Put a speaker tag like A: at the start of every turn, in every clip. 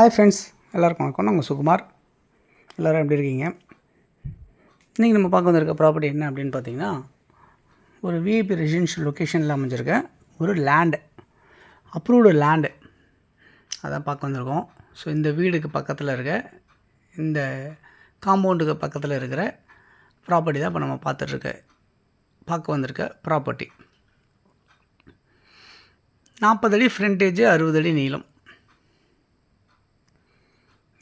A: Hi friends, எல்லாருக்கும் வணக்கம். நாங்கள் சுகுமார். எல்லோரும் எப்படி இருக்கீங்க? இன்றைக்கி நம்ம பார்க்க வந்திருக்க ப்ராப்பர்ட்டி என்ன அப்படின்னு பார்த்தீங்கன்னா, ஒரு விஐபி ரெசிடென்ஷியல் லொக்கேஷனில் அமைஞ்சிருக்க ஒரு லேண்டு, அப்ரூவ்டு லேண்டு அதான் பார்க்க வந்திருக்கோம். ஸோ இந்த வீடுக்கு பக்கத்தில் இருக்க, இந்த காம்பவுண்டுக்கு பக்கத்தில் இருக்கிற ப்ராப்பர்ட்டி தான் இப்போ நம்ம பார்க்க வந்திருக்க ப்ராப்பர்ட்டி. 40 அடி ஃப்ரண்டேஜ், 60 அடி நீளம்.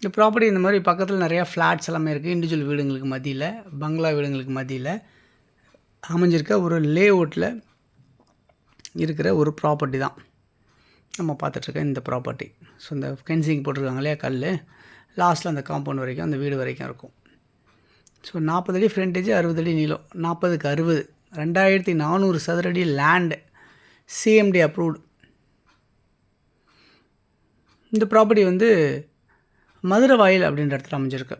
A: இந்த ப்ராப்பர்ட்டி இந்த மாதிரி பக்கத்தில் நிறையா ஃப்ளாட்ஸ் எல்லாமே இருக்குது. இண்டிவிஜுவல் வீடுங்களுக்கு மத்தியில், பங்களா வீடுங்களுக்கு மத்தியில் அமைஞ்சிருக்க ஒரு லே அவுட்டில் இருக்கிற ஒரு ப்ராப்பர்ட்டி தான் நம்ம பார்த்துட்ருக்க இந்த ப்ராப்பர்ட்டி. ஸோ இந்த ஃபென்சிங் போட்டிருக்காங்க இல்லையா, கல் லாஸ்ட்டில் அந்த காம்பவுண்ட் வரைக்கும், அந்த வீடு வரைக்கும் இருக்கும். ஸோ 40 அடி ஃப்ரண்டேஜ், 60 அடி நீளம், 40க்கு 60, 2400 சதுரடி லேண்டு, சிஎம்டி அப்ரூவ்டு. இந்த ப்ராப்பர்ட்டி மதுரை வாயில் அப்படின்ற இடத்துல அமைஞ்சிருக்கு.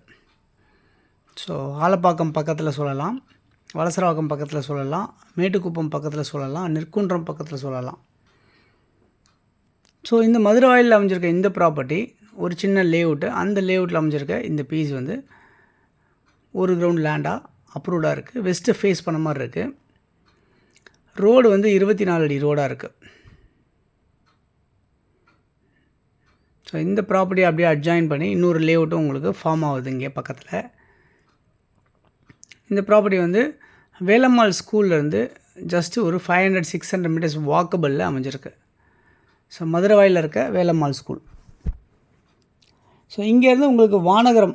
A: ஸோ ஆலப்பாக்கம் பக்கத்தில் சொல்லலாம், வலசரவாக்கம் பக்கத்தில் சொல்லலாம், மேட்டுக்குப்பம் பக்கத்தில் சொல்லலாம், நெற்குன்றம் பக்கத்தில் சொல்லலாம். ஸோ இந்த மதுரை வாயிலில் அமைஞ்சிருக்க இந்த ப்ராப்பர்ட்டி ஒரு சின்ன லேஅவுட்டு. அந்த லேஅவுட்டில் அமைஞ்சிருக்க இந்த பீஸ் ஒரு கிரவுண்ட் லேண்டாக அப்ரூவ்டாக இருக்குது. வெஸ்ட்டு ஃபேஸ் பண்ண மாதிரி இருக்குது. ரோடு 24 அடி ரோடாக இருக்குது. ஸோ இந்த ப்ராப்பர்ட்டி அப்படியே அட்ஜாயின் பண்ணி இன்னொரு லேஅவுட்டும் உங்களுக்கு ஃபார்ம் ஆகுது இங்கே பக்கத்தில். இந்த ப்ராப்பர்ட்டி வேலம்மாள் ஸ்கூல்லேருந்து ஜஸ்ட்டு ஒரு 500-600 மீட்டர்ஸ் வாக்கபிளில் அமைஞ்சிருக்கு. ஸோ மதுரை வாயில் இருக்க வேலம்மாள் ஸ்கூல். ஸோ இங்கேருந்து உங்களுக்கு வானகரம்,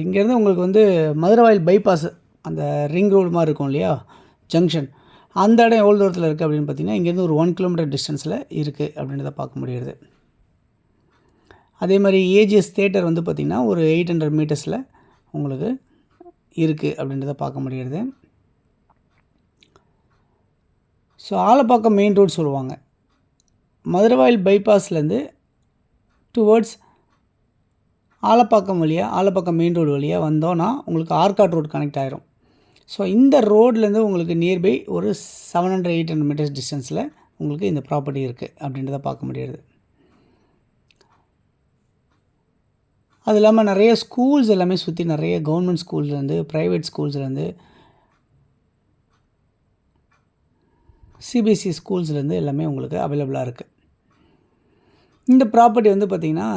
A: இங்கேருந்து உங்களுக்கு மதுரை வாயில் பைபாஸ், அந்த ரிங் ரோடு மாதிரி இருக்கும் இல்லையா, ஜங்ஷன், அந்த இடம் எவ்வளோ தூரத்தில் இருக்குது அப்படின்னு பார்த்தீங்கன்னா, இங்கேருந்து ஒரு 1 கிலோமீட்டர் டிஸ்டன்ஸில் இருக்குது அப்படின்றத பார்க்க முடியுது. அதே மாதிரி ஏஜிஎஸ் தேட்டர் பார்த்திங்கன்னா ஒரு 800 மீட்டர்ஸில் உங்களுக்கு இருக்குது அப்படின்றத பார்க்க முடியுது. ஸோ ஆலப்பாக்கம் மெயின் ரோடு சொல்லுவாங்க. மதுரவாயில் பைபாஸ்லேருந்து டுவர்ட்ஸ் ஆலப்பாக்கம் மெயின் ரோடு வழியாக வந்தோன்னா உங்களுக்கு ஆர்காட் ரோடு கனெக்ட் ஆகிரும். ஸோ இந்த ரோட்லேருந்து உங்களுக்கு நியர்பை ஒரு 700-800 மீட்டர்ஸ் டிஸ்டன்ஸில் உங்களுக்கு இந்த ப்ராப்பர்ட்டி இருக்குது அப்படின்றத பார்க்க முடியுது. அது இல்லாமல் நிறைய ஸ்கூல்ஸ் எல்லாமே சுற்றி, நிறைய கவர்மெண்ட் ஸ்கூல்ஸ்லேருந்து, ப்ரைவேட் ஸ்கூல்ஸ்லேருந்து, சிபிஎஸ்சி ஸ்கூல்ஸ்லேருந்து எல்லாமே உங்களுக்கு அவைலபிளாக இருக்குது. இந்த ப்ராப்பர்ட்டி பார்த்திங்கன்னா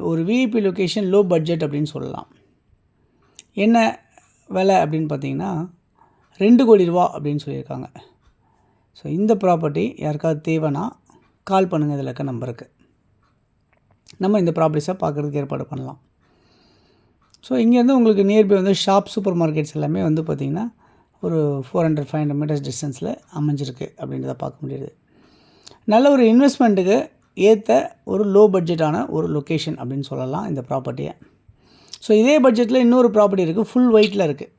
A: ஒரு விஐபி லொக்கேஷன், லோ பட்ஜெட் அப்படின்னு சொல்லலாம். என்ன விலை அப்படின்னு பார்த்தீங்கன்னா 2 கோடி ரூபா அப்படின்னு சொல்லியிருக்காங்க. ஸோ இந்த ப்ராப்பர்ட்டி யாருக்காவது தேவைன்னா கால் பண்ணுங்கள், இதில் இருக்க நம்பருக்கு. நம்ம இந்த ப்ராப்பர்ட்டிஸை பார்க்குறதுக்கு ஏற்பாடு பண்ணலாம். ஸோ இங்கேருந்து உங்களுக்கு நியர்பை ஷாப், சூப்பர் மார்க்கெட்ஸ் எல்லாமே பார்த்திங்கன்னா ஒரு 400-500 மீட்டர்ஸ் டிஸ்டன்ஸில் அமைஞ்சிருக்கு அப்படின்றத பார்க்க முடியுது. நல்ல ஒரு இன்வெஸ்ட்மெண்ட்டுக்கு ஏற்ற ஒரு லோ பட்ஜெட்டான ஒரு லொக்கேஷன் அப்படின்னு சொல்லலாம் இந்த ப்ராப்பர்ட்டியை. ஸோ இதே பட்ஜெட்டில் இன்னொரு ப்ராப்பர்ட்டி இருக்குது, ஃபுல் ஒயிட்டில் இருக்குது.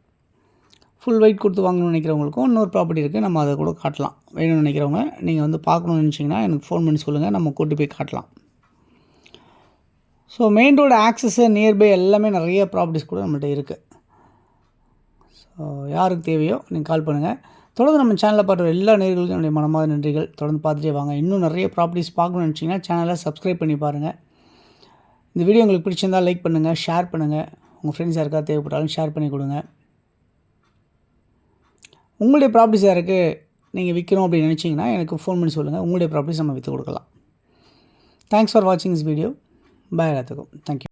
A: ஃபுல் ஒயிட் கொடுத்து வாங்கணும்னு நினைக்கிறவங்களுக்கும் இன்னொரு ப்ராப்பர்ட்டி இருக்குது, நம்ம அதை கூட காட்டலாம். வேணும்னு நினைக்கிறவங்க நீங்கள் பார்க்கணுன்னு நினச்சிங்கன்னா எனக்கு ஃபோன் பண்ணி சொல்லுங்கள், நம்ம கூட்டி போய் காட்டலாம். So main road Access, nearby எல்லாமே நிறைய ப்ராப்பர்ட்டிஸ் கூட நம்மள்கிட்ட இருக்குது. ஸோ யாருக்கு தேவையோ நீங்கள் கால் பண்ணுங்கள். தொடர்ந்து நம்ம சேனலில் பார்க்குற எல்லா நேயர்களுக்கும் என்னுடைய மனமார்ந்த நன்றிகள். தொடர்ந்து பார்த்துட்டே வாங்க. இன்னும் நிறைய ப்ராப்பர்ட்டிஸ் பார்க்கணும்னு நினச்சிங்கன்னா சேனலை சப்ஸ்கிரைப் பண்ணி பாருங்கள். இந்த வீடியோ உங்களுக்கு பிடிச்சிருந்தால் லைக் பண்ணுங்கள், ஷேர் பண்ணுங்கள். உங்கள் ஃப்ரெண்ட்ஸ் யாருக்காவது தேவைப்பட்டாலும் ஷேர் பண்ணி கொடுங்க. உங்களுடைய ப்ராப்பர்ட்டிஸ் யாருக்கு நீங்கள் விற்கணும் அப்படின்னு நினச்சிங்கன்னா எனக்கு ஃபோன் பண்ணி சொல்லுங்கள். உங்களுடைய ப்ராப்பர்ட்டிஸ் நம்ம விற்று கொடுக்கலாம். தேங்க்ஸ் ஃபார் வாட்சிங் திஸ் வீடியோ. பாய் எல்லாத்துக்கும். தேங்க்யூ.